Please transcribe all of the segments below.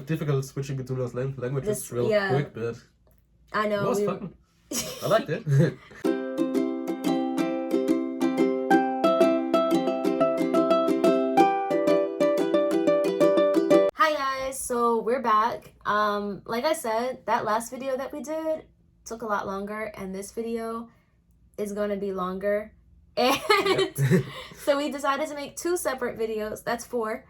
of difficult switching between those languages real quick, but I know it was fun. I liked it. Hi guys, so we're back. Like I said, that last video that we did took a lot longer, and this video is gonna be longer. And so we decided to make 2 separate videos. That's 4.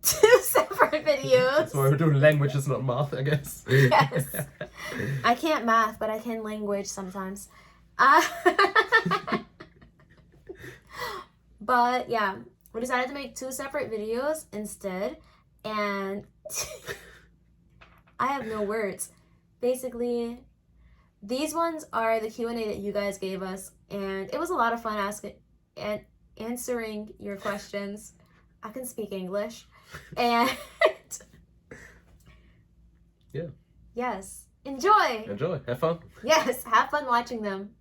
2 separate videos. That's why we're doing languages, not math, I guess. Yes. I can't math, but I can language sometimes. But yeah, we decided to make 2 separate videos instead. And I have no words. Basically, these ones are the Q&A that you guys gave us. And it was a lot of fun answering your questions. I can speak English. And yeah. Yes. Enjoy. Have fun. Yes, have fun watching them.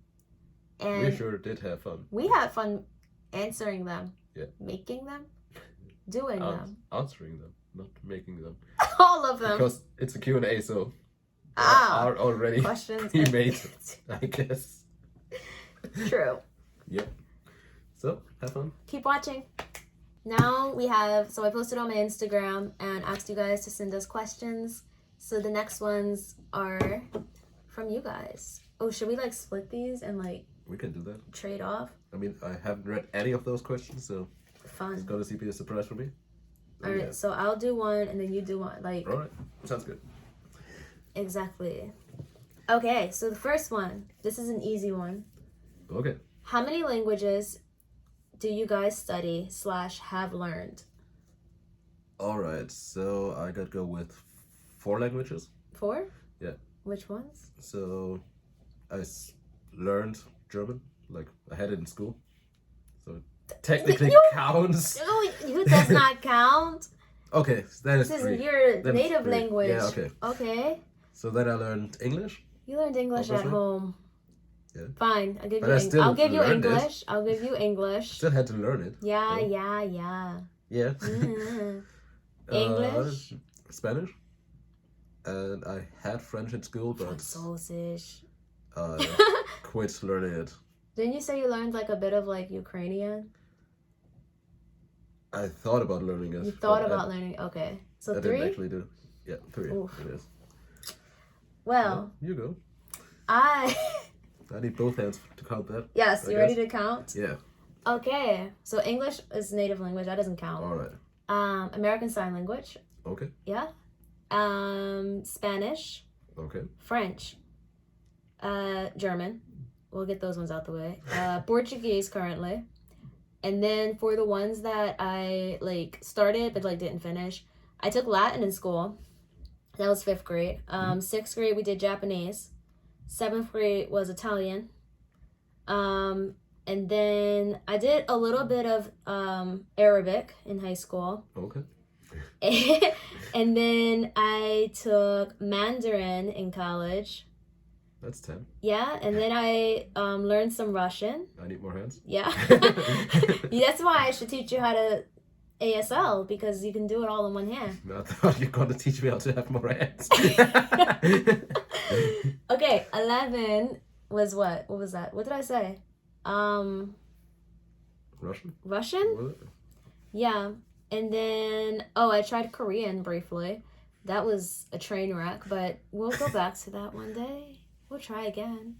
And we sure did have fun. We had fun answering them. Yeah. Making them. Doing them. Answering them, not making them. All of them. Because it's a Q&A, so are already questions pre-made, I guess. True. Yep. So, have fun. Keep watching. Now we have, so I posted on my Instagram and asked you guys to send us questions. So the next ones are from you guys. Oh, should we like split these and like... We can do that. Trade off? I mean, I haven't read any of those questions, so... Fun. It's going to be a surprise for me. Alright, so I'll do one and then you do one. Like. Alright, sounds good. Exactly. Okay, so the first one. This is an easy one. Okay. How many languages do you guys study / have learned? Alright, so I gotta go with 4 languages. 4? Yeah. Which ones? So I learned German, like I had it in school. So it technically counts. No, it does not count. Okay, so that is This 3. is your That native 3. language. Yeah, okay. Okay. So then I learned English. You learned English Obviously. at home. Yeah. Fine, I'll give But you. I still I'll give you learned English. it. I'll give you English. Still had to learn it. Yeah, so. yeah. Yeah. Mm. English. Spanish. And I had French in school, but Sausage. I quit learning it. Didn't you say you learned like a bit of like Ukrainian? I thought about learning it. You thought about learning. Okay, so I 3. didn't actually do. Yeah, 3. Oof. It is. Well, you go. I need both hands to count that. Yes, you ready to count? Yeah. Okay, so English is native language. That doesn't count. All right. American Sign Language. Okay. Yeah. Spanish. Okay. French. German. We'll get those ones out the way. Portuguese currently. And then for the ones that I like started but like didn't finish, I took Latin in school. That was 5th grade. 6th grade we did Japanese. 7th grade was Italian. And then I did a little bit of Arabic in high school. Okay. And then I took Mandarin in college. That's 10. Yeah, and then I learned some Russian. I need more hands. Yeah. That's why I should teach you how to ASL, because you can do it all in one hand. I thought you were going to teach me how to have more hands. Okay, 11 was what? What was that? What did I say? Russian? Russian? Yeah. And then, I tried Korean briefly. That was a train wreck, but we'll go back to that one day. We'll try again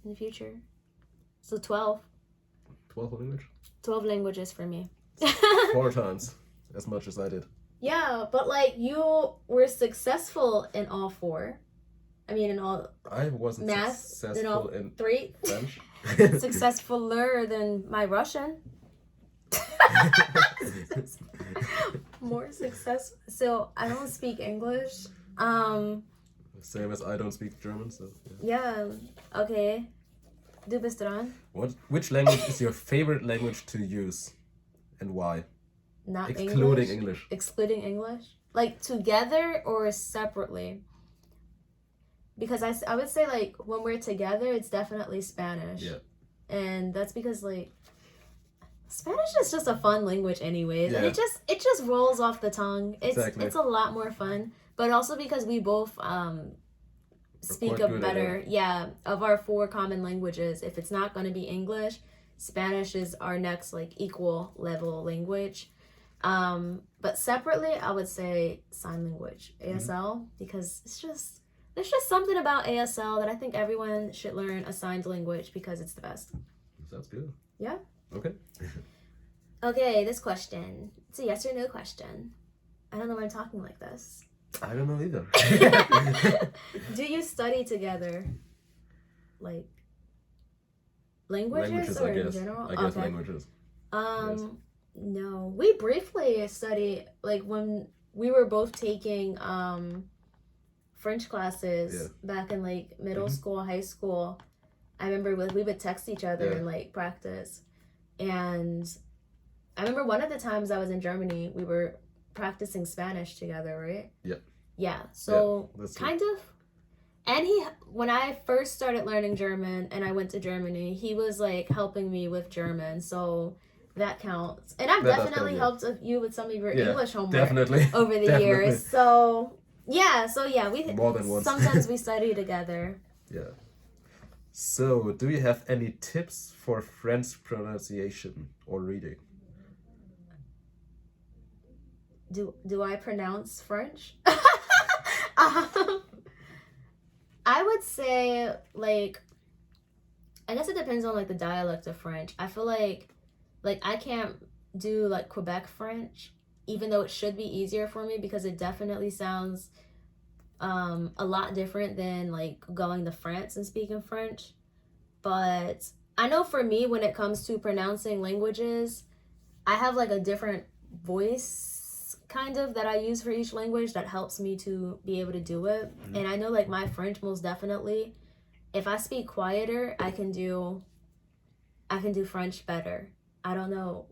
in the future. So 12. 12 language? 12 languages for me. 4 times as much as I did. Yeah, but like you were successful in all 4. I mean, in all I wasn't math, successful in 3. French. Successfuler than my Russian. More successful. So I don't speak English. Same as I don't speak German, so yeah. Okay. Du bist dran. Which language is your favorite language to use, and why? Not excluding English. Excluding English? Like together or separately? Because I would say like when we're together, it's definitely Spanish. Yeah. And that's because like Spanish is just a fun language anyways, and Yeah. it just rolls off the tongue. Exactly. It's a lot more fun, but also because we both speak quite a good at better, of our 4 common languages. If it's not going to be English, Spanish is our next like equal level language. But separately, I would say sign language, ASL, because there's just something about ASL that I think everyone should learn a signed language because it's the best. Sounds good. Yeah. Okay. Okay, this question. It's a yes or no question. I don't know why I'm talking like this. I don't know either. Do you study together? Like languages or I in guess. general? I guess Okay. languages. Yes. No. We briefly studied like when we were both taking French classes back in like middle school, high school. I remember we would text each other and like practice. And I remember one of the times I was in Germany, we were practicing Spanish together, right? Yep. Yeah. So that's kind of. And when I first started learning German and I went to Germany, he was like helping me with German. So that counts. And I've definitely helped you with some of your English homework over the years. So we more than once. Sometimes we study together. Yeah. So, do you have any tips for French pronunciation or reading? Do I pronounce French? I would say like I guess it depends on like the dialect of French. I feel like I can't do like Quebec French, even though it should be easier for me because it definitely sounds a lot different than like going to France and speaking French. But I know for me, when it comes to pronouncing languages, I have like a different voice kind of that I use for each language that helps me to be able to do it. And I know like my French most definitely, if I speak quieter, I can do French better. I don't know.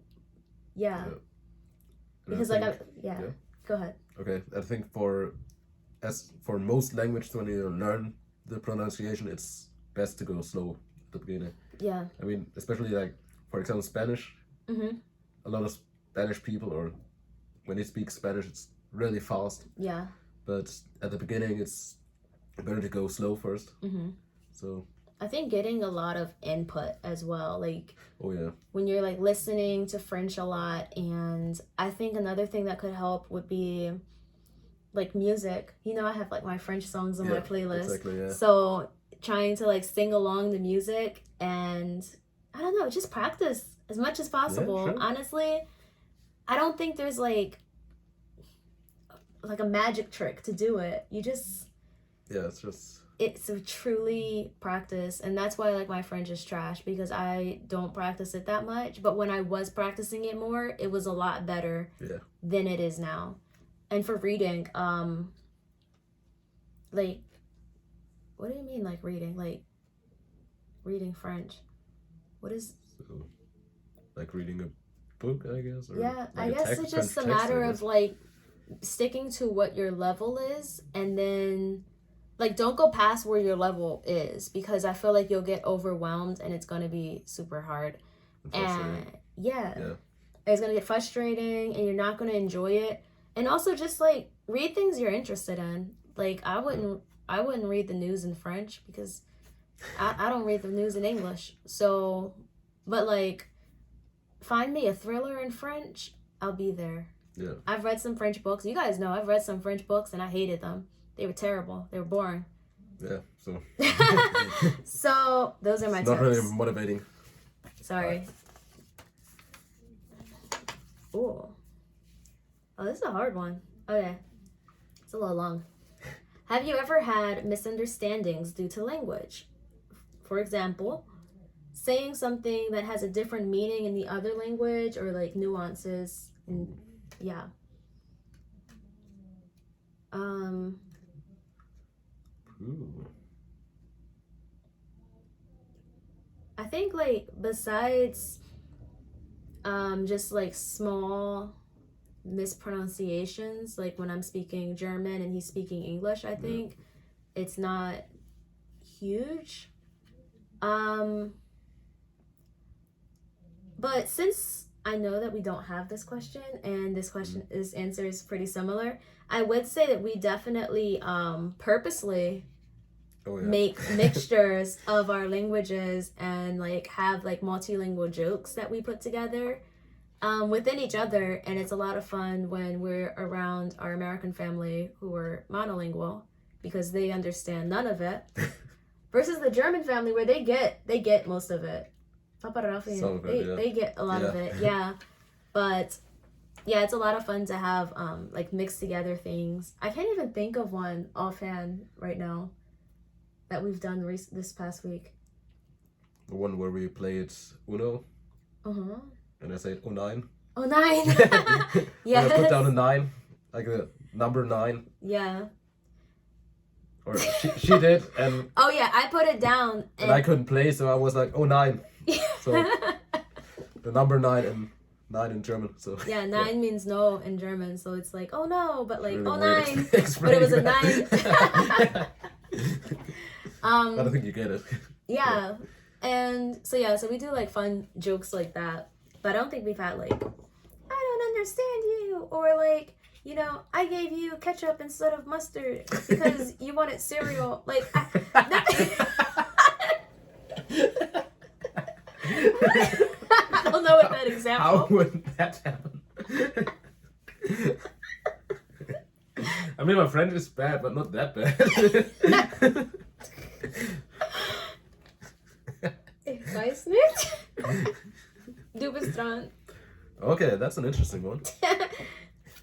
Yeah. Because go ahead. Okay, I think for most languages, when you learn the pronunciation, it's best to go slow at the beginning. Yeah. I mean, especially like, for example, Spanish. A lot of Spanish people, or when they speak Spanish, it's really fast. Yeah. But at the beginning, it's better to go slow first. So I think getting a lot of input as well, like when you're like listening to French a lot. And I think another thing that could help would be like music. You know, I have like my French songs on my playlist. Exactly, yeah. So trying to like sing along the music and I don't know, just practice as much as possible. Yeah, sure. Honestly, I don't think there's like a magic trick to do it. You just it's a truly practice, and that's why like my French is trash because I don't practice it that much. But when I was practicing it more, it was a lot better than it is now. And for reading, like, what do you mean like reading? Like reading French? What is? So, like reading a book, I guess. Or like I guess it's just a matter of like sticking to what your level is, and then. Like, don't go past where your level is because I feel like you'll get overwhelmed and it's going to be super hard. And it's going to get frustrating and you're not going to enjoy it. And also just like read things you're interested in. Like I wouldn't read the news in French because I don't read the news in English. So, but like find me a thriller in French, I'll be there. Yeah. I've read some French books. You guys know I've read some French books and I hated them. They were terrible. They were boring. Yeah, so. So, those are my tips. Not really motivating. Sorry. Ooh. Oh, this is a hard one. Okay. It's a little long. Have you ever had misunderstandings due to language? For example, saying something that has a different meaning in the other language or like nuances. Yeah. Ooh. I think like besides just like small mispronunciations, like when I'm speaking German and he's speaking English, I think it's not huge. But since I know that we don't have this question, and this answer is pretty similar. I would say that we definitely purposely make mixtures of our languages and like have like multilingual jokes that we put together within each other, and it's a lot of fun when we're around our American family who are monolingual because they understand none of it, versus the German family where they get most of it. Papa Rafi, they get a lot of it, yeah. But yeah, it's a lot of fun to have like mixed together things. I can't even think of one offhand right now that we've done this past week. The one where we played Uno. Uh-huh. And I said, oh, 9. Oh, 9. Yeah. I put down a 9, like a number 9. Yeah. Or she did, and... Oh, yeah, I put it down. And I couldn't play, so I was like, oh, 9. So, the number 9 and 9 in German, so... Yeah, 9 means no in German, so it's like, oh, no, but like, really oh, 9. But it was a 9. But I think you get it. Yeah. And so we do like fun jokes like that. But I don't think we've had like, I don't understand you, or like, you know, I gave you ketchup instead of mustard because you wanted cereal. Like, I don't know what that example. How would that happen? I mean, my friend is bad, but not that bad. Ich weiß nicht. Du bist dran. Okay, that's an interesting one.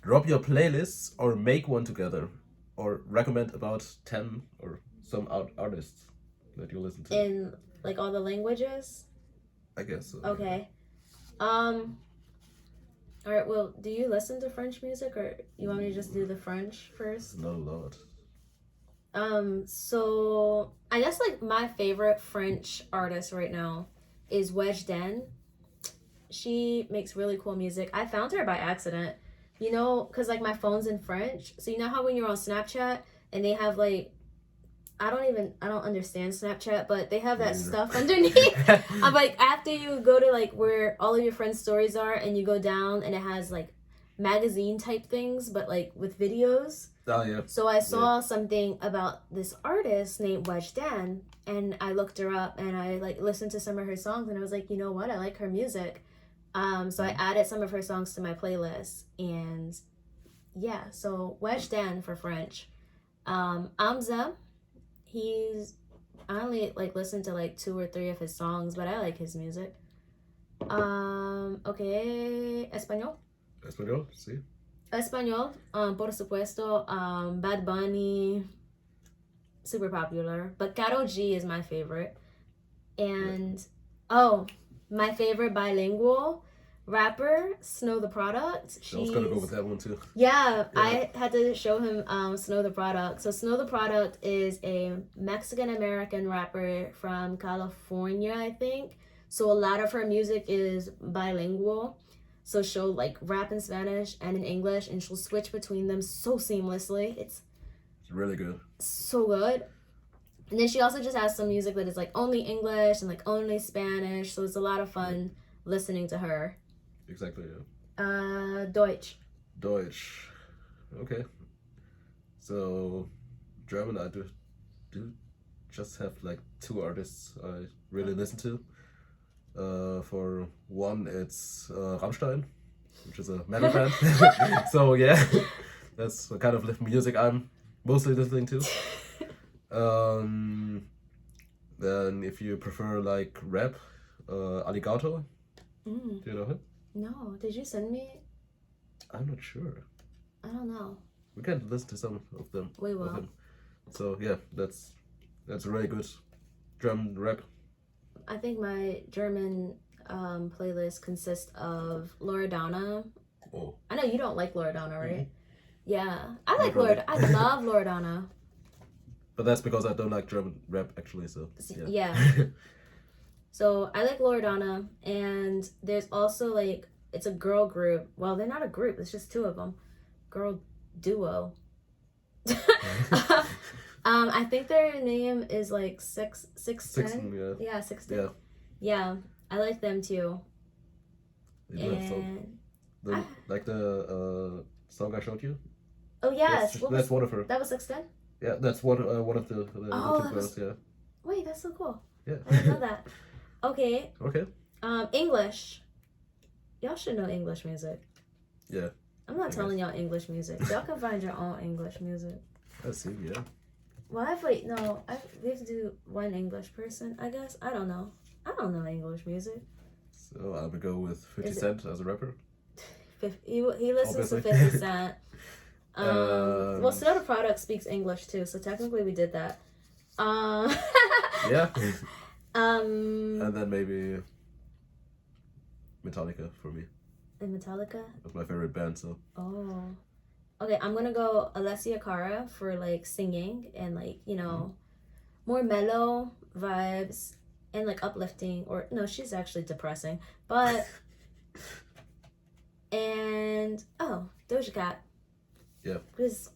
Drop your playlists or make one together, or recommend about 10 or some artists that you listen to. In like all the languages? I guess so. Okay. All right, well, do you listen to French music, or you want me to just do the French first? Not a lot. So I guess like my favorite French artist right now is Wejdene. She makes really cool music. I found her by accident, you know, because like my phone's in French. So you know how when you're on Snapchat and they have like, I don't understand Snapchat, but they have that stuff underneath. I'm like, after you go to like where all of your friends' stories are and you go down and it has like magazine type things, but like with videos. Oh, yeah. So I saw something about this artist named Wejdene, and I looked her up and I like listened to some of her songs, and I was like, you know what? I like her music. So I added some of her songs to my playlist, and yeah, so Wejdene for French. Hamza, I only like listened to like 2 or 3 of his songs, but I like his music. Okay, Español, sí. Español, por supuesto, Bad Bunny, super popular, but Karol G is my favorite. And my favorite bilingual rapper, Snow the Product. I was gonna go with that one too. Yeah, I had to show him Snow the Product. So Snow the Product is a Mexican-American rapper from California, I think. So a lot of her music is bilingual. So she'll like rap in Spanish and in English, and she'll switch between them so seamlessly. It's really good. So good. And then she also just has some music that is like only English and like only Spanish. So it's a lot of fun listening to her. Exactly, yeah. Deutsch. Okay. So German, I do just have like 2 artists I really listen to. For one, it's Rammstein, which is a metal band. So yeah, that's the kind of music I'm mostly listening to. Then if you prefer like rap, Alligator. Do you know him? No, did you send me? I'm not sure. I don't know. We can listen to some of them. We will. So yeah, that's a really good German rap. I think my German playlist consists of Loredana. Oh. I know you don't like Loredana, right? Mm-hmm. Yeah, I like Loredana. I love Loredana. But that's because I don't like German rap, actually. So yeah. So I like Loredana, and there's also like it's a girl group. Well, they're not a group. It's just 2 of them. Girl duo. I think their name is like SXTN. Yeah. Yeah, 16. Yeah, I like them too. They do have song. And Like the song I showed you. oh yes, That's one of her. that was SXTN? Yeah, that's one of the Oh, two girls. Yeah. Wait, that's so cool. Yeah. I didn't know that. Okay. Okay. English. Y'all should know English music. Yeah. I'm not telling y'all English music. Y'all can find your own English music. I see. Yeah. Well, we have to do one English person, I guess. I don't know. I don't know English music. So I'm gonna go with 50 Cent as a rapper. He listens Obviously. to 50 Cent. Well, Soda Product speaks English too, so technically we did that. Yeah. And And then maybe Metallica for me. Metallica? That's my favorite band, so. Oh. Okay, I'm gonna go Alessia Cara for like singing and like, more mellow vibes and like uplifting, or no, she's actually depressing. But and Doja Cat. Yeah. Because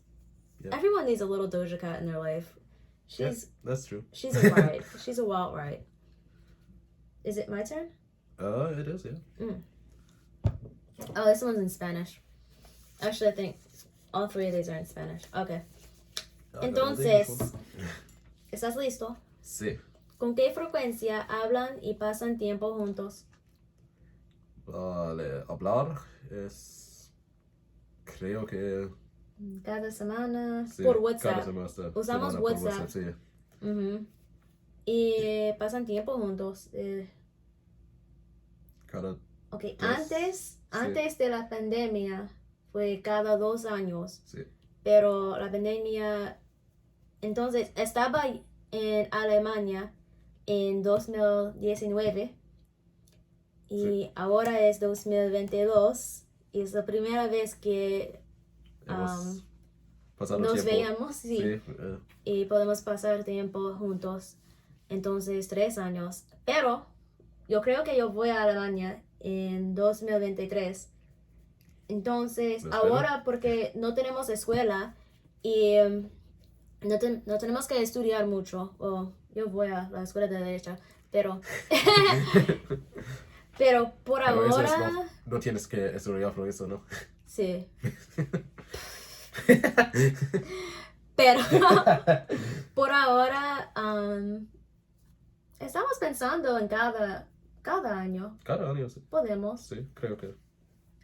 everyone needs a little Doja Cat in their life. That's true. She's a ride. She's a wild ride. Is it my turn? It is, yeah. Oh, this one's in Spanish. Actually, I think all three of these are in Spanish. Okay. Entonces, ¿estás listo? Sí. ¿Con qué frecuencia hablan y pasan tiempo juntos? Vale, hablar es. Creo que. Cada semana. Sí, Por WhatsApp. cada semana, Usamos por WhatsApp. sí. Y pasan tiempo juntos. Cada. Ok, Dos, antes de la pandemia fue cada 2 años. Sí. Pero la pandemia. Entonces, estaba en Alemania en 2019 y ahora es 2022 y es la primera vez que nos veíamos, sí, y podemos pasar tiempo juntos. Entonces, 3 años. Pero yo creo que yo voy a Alemania en 2023. Entonces, ahora porque no tenemos escuela y no tenemos que estudiar mucho. Yo voy a la escuela de derecha, pero por ahora no tienes que estudiar por eso, ¿no? sí. Pero por ahora estamos pensando en cada año. Cada año, sí. Podemos. Sí, creo que.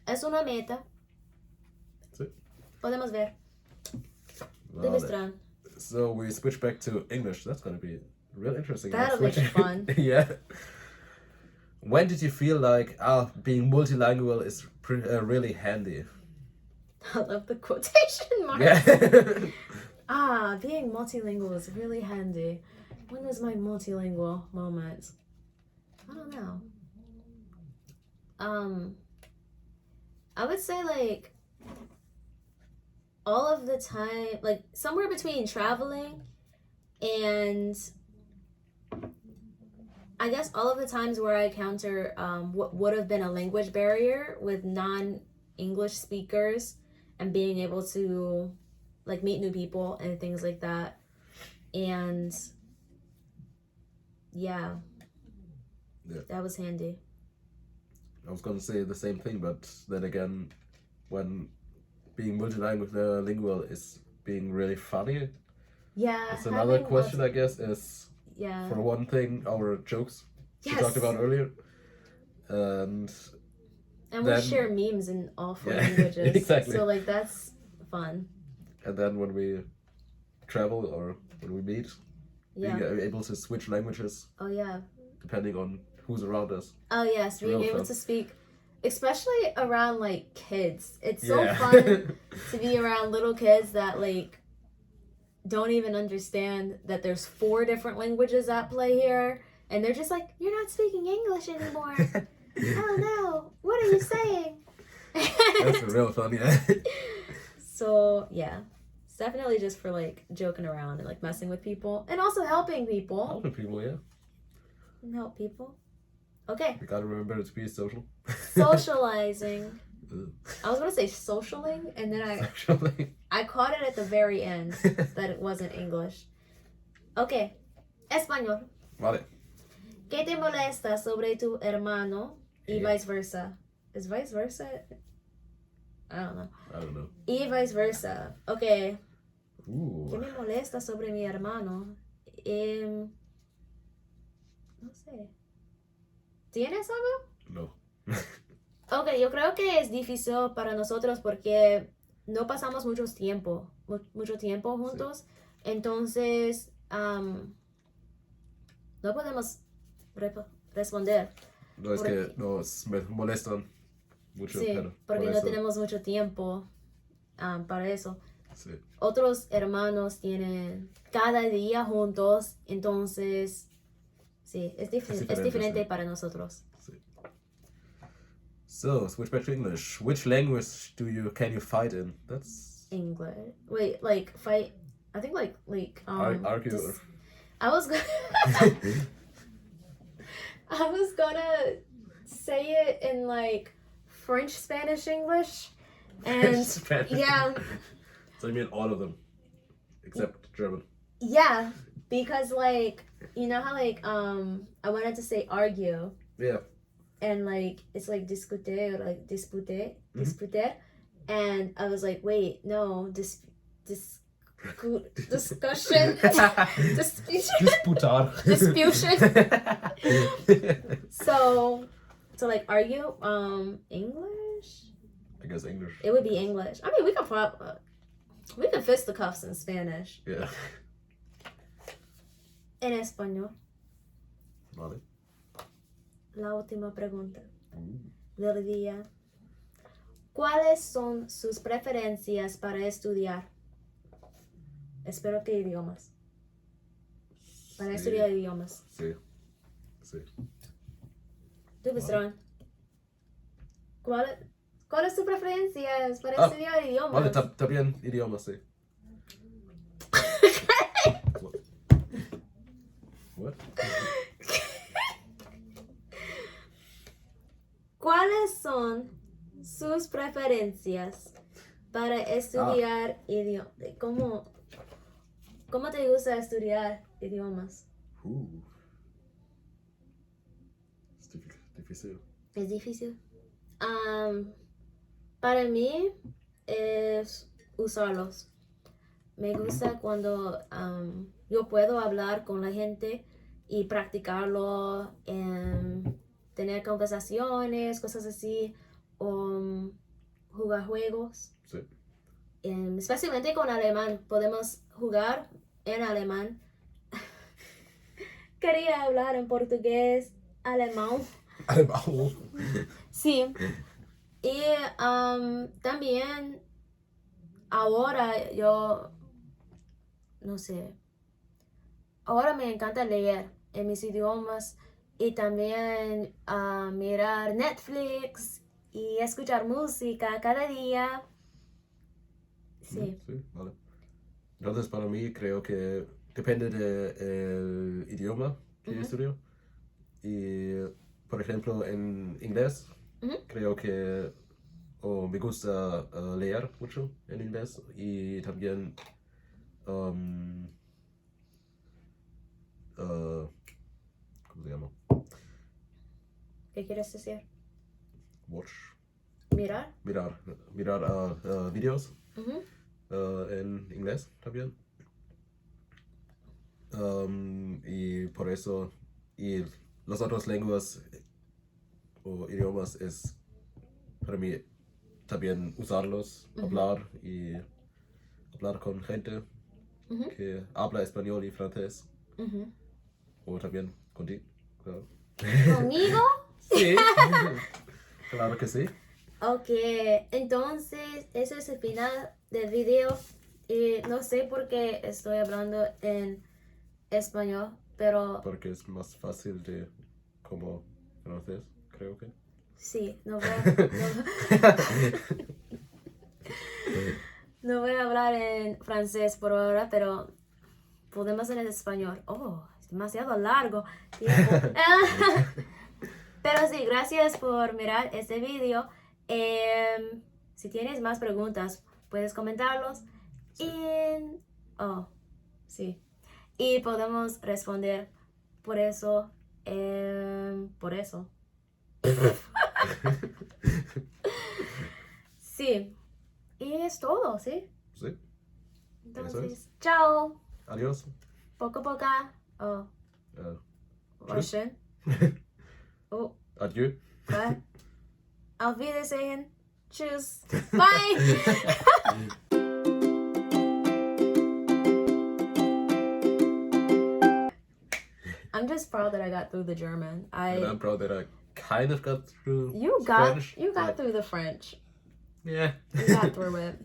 Es una meta. Sí. Podemos ver. Vale. So we switch back to English. That's gonna be real interesting. That'll be fun. Yeah. When did you feel like being multilingual is really handy? I love the quotation marks. Yeah. Being multilingual is really handy. When was my multilingual moment? I don't know. I would say like all of the time, like somewhere between traveling and I guess all of the times where I encounter what would have been a language barrier with non-English speakers and being able to like meet new people and things like that. And yeah. That was handy. I was gonna say the same thing, but then again, when being multilingual is being really funny. Yeah. It's another question, I guess, is for one thing, our jokes we talked about earlier. And we share memes in all 4 languages. Exactly. So like that's fun. And then when we travel or when we meet, being able to switch languages. Oh yeah. Depending on who's around us. Oh yes, being able to speak, especially around like kids. It's so fun to be around little kids that like don't even understand that there's 4 different languages at play here, and they're just like, "You're not speaking English anymore." Oh no, what are you saying? That's real fun, yeah. So yeah, it's definitely just for like joking around and like messing with people, and also helping people. Helping people, yeah. Help people. Okay. You gotta remember to be social. Socializing. I was gonna say socialing, and then I caught it at the very end that it wasn't English. Okay. Español. Vale. ¿Qué te molesta sobre tu hermano y vice versa? is vice versa? I don't know. Y vice versa. Ok. ¿Qué me molesta sobre mi hermano? No sé. ¿Tienes algo? No. Ok, yo creo que es difícil para nosotros porque no pasamos mucho tiempo juntos. Sí. Entonces, no podemos responder. No, es que nos molestan mucho. Sí, pero porque no tenemos mucho tiempo para eso. Sí. Otros hermanos tienen cada día juntos, entonces, sí, es diferente sí. para nosotros. Sí. So, switch back to English. Which language can you fight in? That's English. Wait, like fight. I think argue. I was gonna say it in like French, Spanish, English, and Spanish. Yeah. So you mean all of them, except German? Yeah, because like you know how like I wanted to say argue. Yeah. And like it's like discuter or like disputer, and I was like, wait, no, discussion, Disputar. disputation. So like argue, English. I guess English. It would be English. I mean, we can fisticuffs in Spanish. Yeah. En español. Vale. La última pregunta del día. ¿Cuáles son sus preferencias para estudiar? Espero que idiomas. Para estudiar idiomas. Sí. ¿Tú, Bistron? ¿Cuáles sus preferencias para estudiar idiomas? Vale, está bien, idiomas, sí. What? ¿Cuáles son sus preferencias para estudiar idiomas? ¿Cómo te gusta estudiar idiomas? Es difícil. ¿Es difícil? Para mí es usarlos. Me gusta cuando yo puedo hablar con la gente y practicarlo, tener conversaciones, cosas así, o jugar juegos. Sí. Especialmente con alemán, podemos jugar en alemán. Quería hablar en portugués, alemán. Sí. Y también ahora yo, no sé, ahora me encanta leer en mis idiomas y también mirar Netflix y escuchar música cada día. Sí. Sí, vale. Entonces para mí creo que depende del idioma que estudio. Y por ejemplo en inglés creo que me gusta leer mucho en inglés y también ¿cómo se llama? ¿Qué quieres decir? Watch. Mirar videos en inglés también. Y por eso y las otras lenguas o idiomas es para mí también usarlos, hablar con gente que habla español y francés. O también contigo, claro. ¿Conmigo? Sí, claro que sí. Ok, entonces ese es el final del video. Y no sé por qué estoy hablando en español, pero... Porque es más fácil de como francés, creo que. Sí, no voy a hablar en francés por ahora, pero podemos en el español. Oh, es demasiado largo tiempo. Pero sí, gracias por mirar este video. Si tienes más preguntas, puedes comentarlos. Sí. Y podemos responder por eso. Sí. Y es todo, ¿sí? Sí. Entonces, chao. Adiós. Poco poca. Oh. Tschüss. Schön. Oh. Adieu. Bye. Auf Wiedersehen. Tschüss. Bye. I'm just proud that I got through the German. And I'm proud that I kind of got through You got French. through the French. Yeah. You got through it.